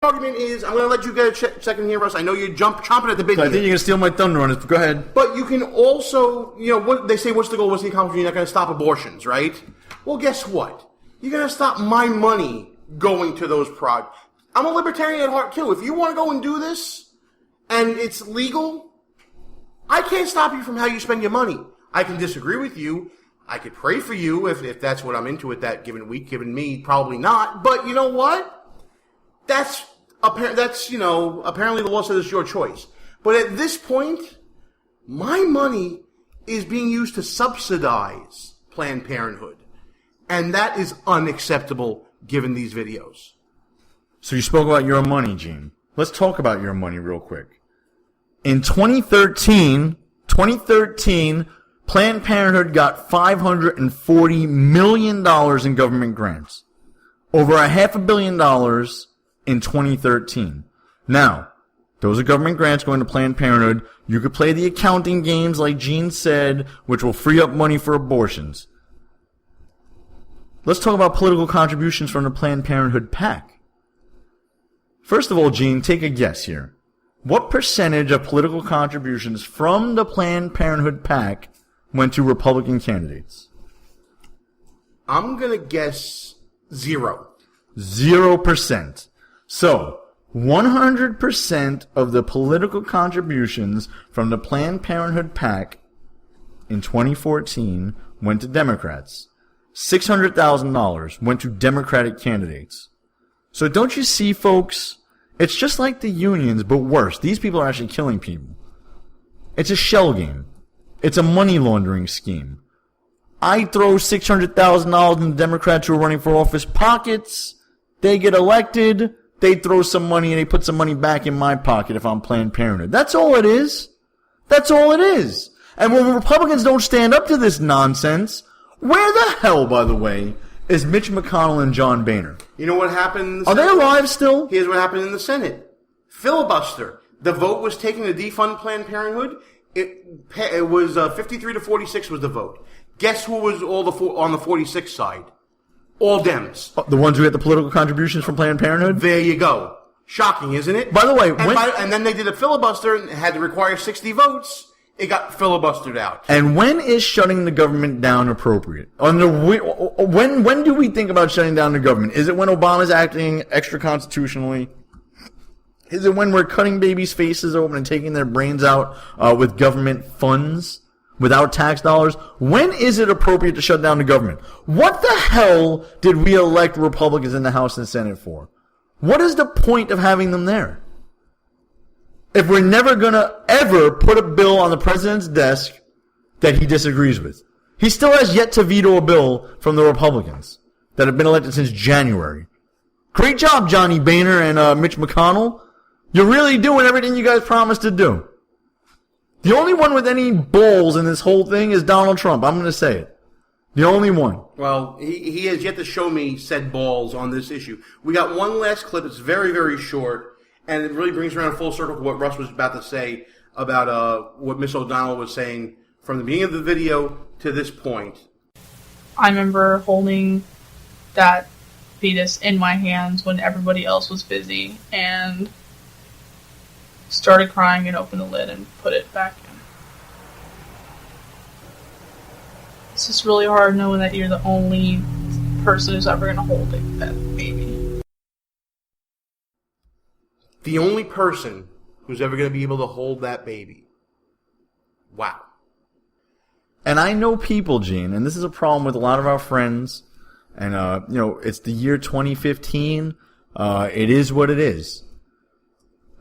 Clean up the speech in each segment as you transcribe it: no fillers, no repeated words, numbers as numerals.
argument is, I'm going to let you get a second here, Russ. I know you're chomping at the bit. So I think you're going to steal my thunder on it. Go ahead. But you can also, what they say, what's the goal, what's the accomplishment? You're not going to stop abortions, right? Well, guess what? You're going to stop my money going to those projects. I'm a libertarian at heart, too. If you want to go and do this, and it's legal, I can't stop you from how you spend your money. I can disagree with you. I could pray for you if that's what I'm into at that given week, given me, probably not. But you know what? That's apparently the law says it's your choice. But at this point, my money is being used to subsidize Planned Parenthood. And that is unacceptable given these videos. So you spoke about your money, Gene. Let's talk about your money real quick. In 2013, Planned Parenthood got $540 million in government grants. Over $500 million in 2013. Now, those are government grants going to Planned Parenthood. You could play the accounting games like Gene said, which will free up money for abortions. Let's talk about political contributions from the Planned Parenthood PAC. First of all, Gene, take a guess here. What percentage of political contributions from the Planned Parenthood PAC went to Republican candidates? I'm going to guess 0. 0%. So, 100% of the political contributions from the Planned Parenthood PAC in 2014 went to Democrats. $600,000 went to Democratic candidates. So don't you see, folks? It's just like the unions, but worse. These people are actually killing people. It's a shell game. It's a money laundering scheme. I throw $600,000 in the Democrats who are running for office pockets. They get elected. They throw some money and they put some money back in my pocket if I'm Planned Parenthood. That's all it is. That's all it is. And when Republicans don't stand up to this nonsense, where the hell, by the way, is Mitch McConnell and John Boehner? You know what happened? Are they alive still? Here's what happened in the Senate. Filibuster. The vote was taken to defund Planned Parenthood. It was 53 to 46 was the vote. Guess who was on the 46 side? All Dems. The ones who get the political contributions from Planned Parenthood? There you go. Shocking, isn't it? By the way, and then they did a filibuster and had to require 60 votes. It got filibustered out. And when is shutting the government down appropriate? When do we think about shutting down the government? Is it when Obama's acting extra constitutionally? Is it when we're cutting babies' faces open and taking their brains out with government funds? Without tax dollars? When is it appropriate to shut down the government? What the hell did we elect Republicans in the House and Senate for? What is the point of having them there? If we're never gonna ever put a bill on the president's desk that he disagrees with. He still has yet to veto a bill from the Republicans that have been elected since January. Great job, Johnny Boehner and Mitch McConnell. You're really doing everything you guys promised to do. The only one with any balls in this whole thing is Donald Trump. I'm going to say it. The only one. Well, he has yet to show me said balls on this issue. We got one last clip. It's very, very short, and it really brings around full circle to what Russ was about to say about what Miss O'Donnell was saying from the beginning of the video to this point. I remember holding that fetus in my hands when everybody else was busy, and started crying and opened the lid and put it back in. It's just really hard knowing that you're the only person who's ever going to hold that baby. The only person who's ever going to be able to hold that baby. Wow. And I know people, Gene, and this is a problem with a lot of our friends, and, it's the year 2015. It is what it is.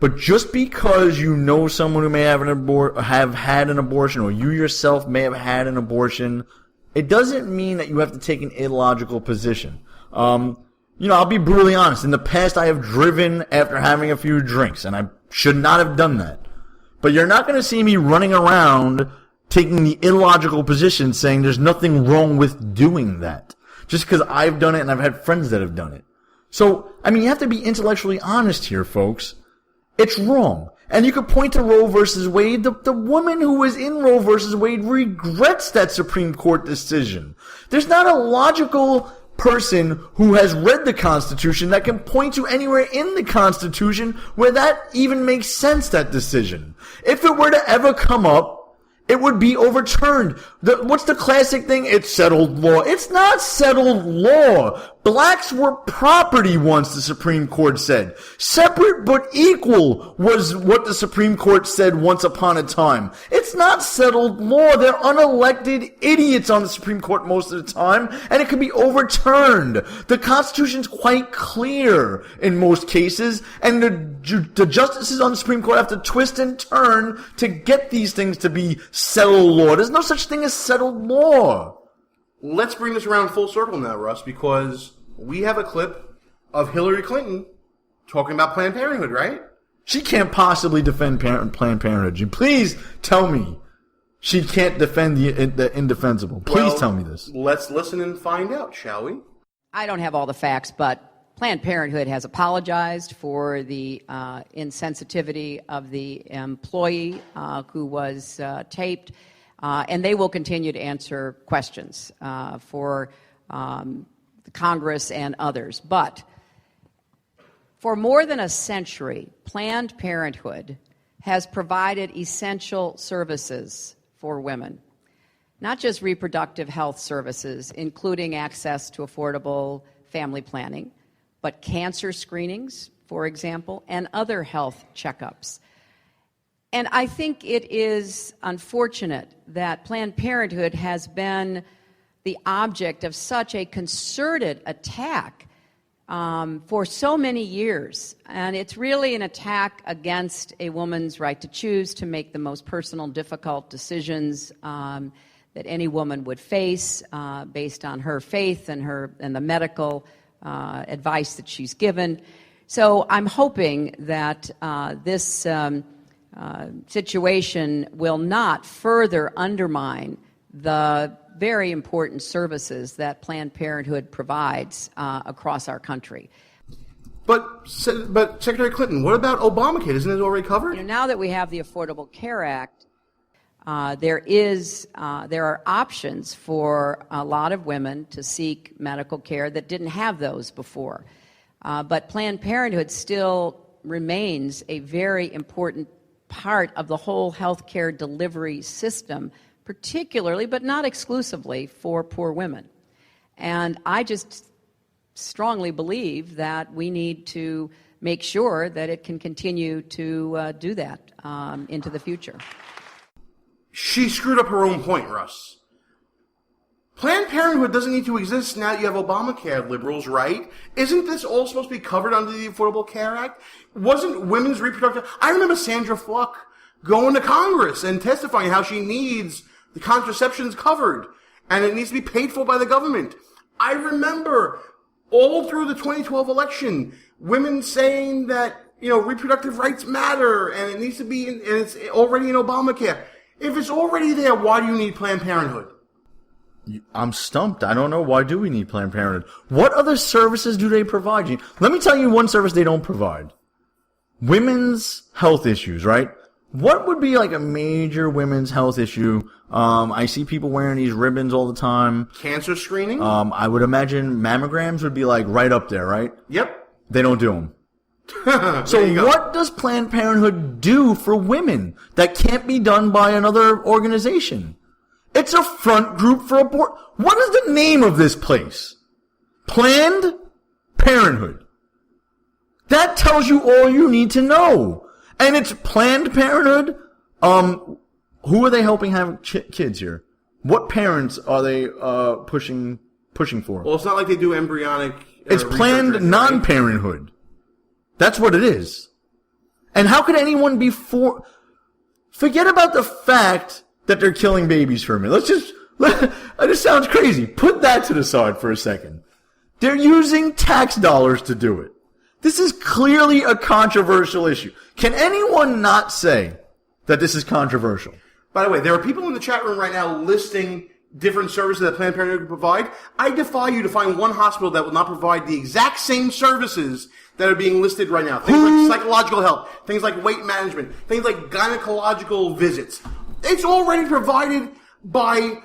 But just because you know someone who may have had an abortion, or you yourself may have had an abortion, it doesn't mean that you have to take an illogical position. I'll be brutally honest. In the past, I have driven after having a few drinks, and I should not have done that. But you're not going to see me running around taking the illogical position saying there's nothing wrong with doing that. Just because I've done it and I've had friends that have done it. So, you have to be intellectually honest here, folks. It's wrong. And you could point to Roe versus Wade. The woman who was in Roe versus Wade regrets that Supreme Court decision. There's not a logical person who has read the Constitution that can point to anywhere in the Constitution where that even makes sense, that decision. If it were to ever come up, it would be overturned. What's the classic thing? It's settled law. It's not settled law. Blacks were property once, the Supreme Court said. Separate but equal was what the Supreme Court said once upon a time. It's not settled law. They're unelected idiots on the Supreme Court most of the time, and it can be overturned. The Constitution's quite clear in most cases, and the justices on the Supreme Court have to twist and turn to get these things to be settled law. There's no such thing as settled law. Let's bring this around full circle now, Russ, because we have a clip of Hillary Clinton talking about Planned Parenthood, right? She can't possibly defend Planned Parenthood. Please tell me she can't defend the indefensible. Please tell me this. Let's listen and find out, shall we? I don't have all the facts, but Planned Parenthood has apologized for the insensitivity of the employee who was taped, and they will continue to answer questions for Congress and others. But for more than a century, Planned Parenthood has provided essential services for women, not just reproductive health services, including access to affordable family planning, but cancer screenings, for example, and other health checkups. And I think it is unfortunate that Planned Parenthood has been the object of such a concerted attack for so many years. And it's really an attack against a woman's right to choose to make the most personal, difficult decisions that any woman would face based on her faith and the medical advice that she's given. So I'm hoping that this situation will not further undermine the very important services that Planned Parenthood provides across our country. But Secretary Clinton, what about Obamacare? Isn't it already covered? You know, now that we have the Affordable Care Act, there are options for a lot of women to seek medical care that didn't have those before. But Planned Parenthood still remains a very important part of the whole health care delivery system, particularly, but not exclusively, for poor women. And I just strongly believe that we need to make sure that it can continue to do that into the future. She screwed up her own point, Russ. Planned Parenthood doesn't need to exist now that you have Obamacare, liberals, right? Isn't this all supposed to be covered under the Affordable Care Act? Wasn't women's reproductive... I remember Sandra Fluck going to Congress and testifying how she needs the contraceptions covered, and it needs to be paid for by the government. I remember all through the 2012 election, women saying that, reproductive rights matter, and it needs to be, and it's already in Obamacare. If it's already there, why do you need Planned Parenthood? I'm stumped. I don't know. Why do we need Planned Parenthood? What other services do they provide you? Let me tell you one service they don't provide. Women's health issues, right? What would be like a major women's health issue? I see people wearing these ribbons all the time. Cancer screening? I would imagine mammograms would be like right up there, right? Yep. They don't do them. So what does Planned Parenthood do for women that can't be done by another organization? It's a front group for abortion. What is the name of this place? Planned Parenthood. That tells you all you need to know. And it's Planned Parenthood. Who are they helping have kids here? What parents are they pushing for? Well, it's not like they do embryonic. It's Planned Non-Parenthood. That's what it is. And how could anyone be for... Forget about the fact that they're killing babies for a minute. This sounds crazy. Put that to the side for a second. They're using tax dollars to do it. This is clearly a controversial issue. Can anyone not say that this is controversial? By the way, there are people in the chat room right now listing different services that Planned Parenthood can provide. I defy you to find one hospital that will not provide the exact same services that are being listed right now. Things like psychological help, things like weight management, things like gynecological visits. It's already provided by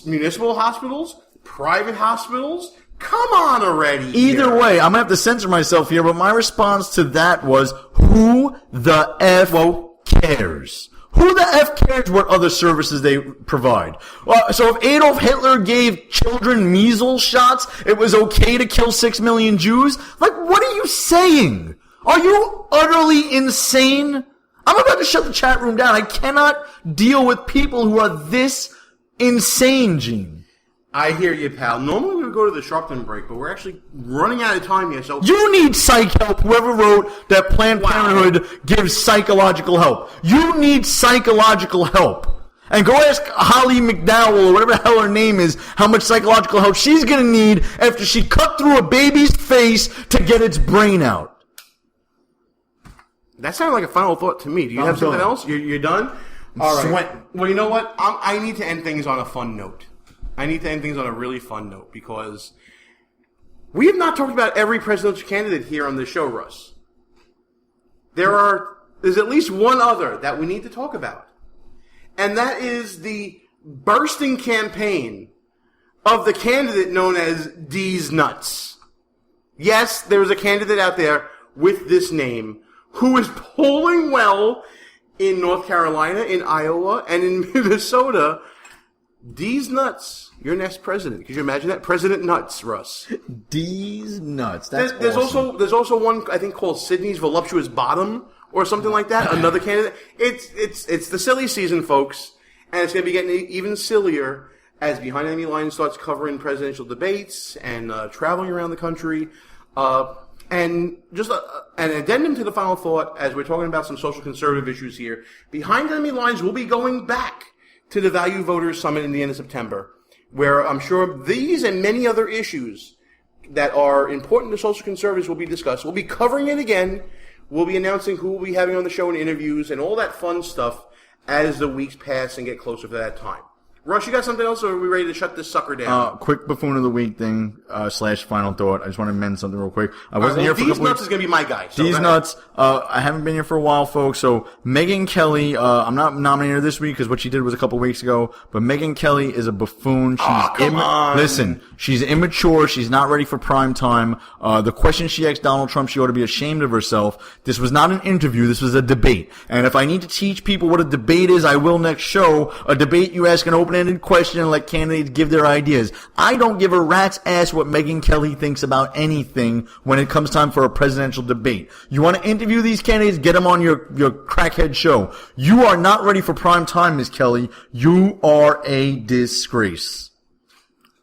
municipal hospitals, private hospitals, Come on already. Either here. way, I'm gonna have to censor myself here, but my response to that was, who the F cares? Who the F cares what other services they provide? So if Adolf Hitler gave children measles shots, it was okay to kill 6 million Jews? Like, what are you saying? Are you utterly insane? I'm about to shut the chat room down. I cannot deal with people who are this insane, Gene. I hear you, pal. Normally we would go to the Sharpton break, but we're actually running out of time here, so... You need psych help, whoever wrote that Planned Parenthood gives psychological help. You need psychological help. And go ask Holly McDowell, or whatever the hell her name is, how much psychological help she's gonna need after she cut through a baby's face to get its brain out. That sounded like a final thought to me. Do you I'm have something done. else? You're done? All right. sweating. Well, you know what? I need to end things on a fun note. I need to end things on a really fun note because we have not talked about every presidential candidate here on this show, Russ. There's at least one other that we need to talk about. And that is the bursting campaign of the candidate known as D's Nuts. Yes, there is a candidate out there with this name who is polling well in North Carolina, in Iowa, and in Minnesota. D's Nuts, your next president. Could you imagine that? President Nuts, Russ. D's Nuts. That's There's awesome. there's also one I think called Sydney's Voluptuous Bottom or something like that. Another candidate. It's the silly season, folks, and it's going to be getting even sillier as Behind Enemy Lines starts covering presidential debates and traveling around the country. And just an addendum to the final thought, as we're talking about some social conservative issues here, Behind Enemy Lines will be going back to the Value Voters Summit in the end of September, where I'm sure these and many other issues that are important to social conservatives will be discussed. We'll be covering it again. We'll be announcing who we'll be having on the show in interviews and all that fun stuff as the weeks pass and get closer to that time. Russ, you got something else, or are we ready to shut this sucker down? Quick buffoon of the week thing, / final thought. I just want to mention something real quick. I wasn't here for a D's couple Nuts weeks. is going to be my guy. So D's Nuts. I haven't been here for a while, folks. So Megyn Kelly, I'm not nominating her this week because what she did was a couple weeks ago. But Megyn Kelly is a buffoon. She's come on. Listen, she's immature. She's not ready for prime time. The question she asked Donald Trump, she ought to be ashamed of herself. This was not an interview. This was a debate. And if I need to teach people what a debate is, I will next show. A debate, you ask an open-ended question and let candidates give their ideas. I don't give a rat's ass what Megyn Kelly thinks about anything when it comes time for a presidential debate. You want to interview these candidates? Get them on your crackhead show. You are not ready for prime time, Ms. Kelly. You are a disgrace.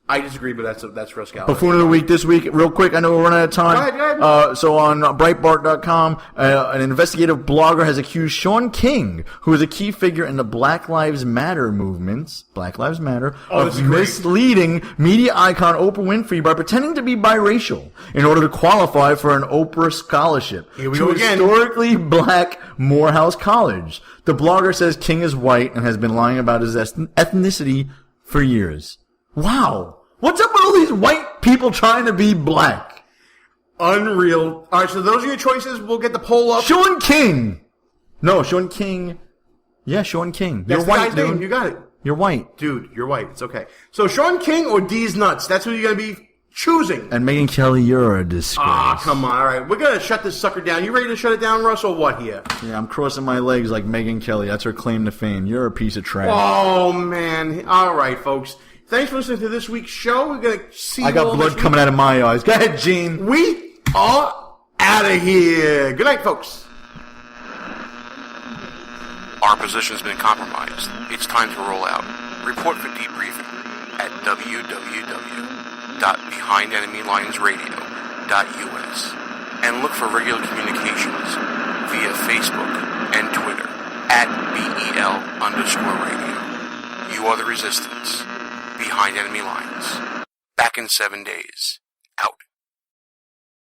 I disagree, but that's Russ Gallagher. Buffoon of the week this week, real quick. I know we're running out of time. Go ahead. So on Breitbart.com, an investigative blogger has accused Sean King, who is a key figure in the Black Lives Matter movements, Black Lives Matter, this of is great. misleading media icon Oprah Winfrey by pretending to be biracial in order to qualify for an Oprah scholarship Here we to go again. historically black Morehouse College. The blogger says King is white and has been lying about his ethnicity for years. Wow. What's up with all these white people trying to be black? Unreal. All right, so those are your choices. We'll get the poll up. Sean King. No, Sean King. Yeah, Sean King. That's You're the white, guy's name. dude. You got it. You're white. Dude, you're white. It's okay. So Sean King or D's Nuts? That's who you're going to be choosing. And Megyn Kelly, you're a disgrace. Ah, come on. All right, we're going to shut this sucker down. You ready to shut it down, Russ, or what here? Yeah, I'm crossing my legs like Megyn Kelly. That's her claim to fame. You're a piece of trash. Oh, man. All right, folks. Thanks for listening to this week's show. We're going to see I you got all blood next coming out of my eyes. Go ahead, Gene. week. We are out of here. Good night, folks. Our position's been compromised. It's time to roll out. Report for debriefing at www.behindenemylinesradio.us and look for regular communications via Facebook and Twitter at BEL_radio. You are the resistance. Behind Enemy Lines. Back in 7 days. Out.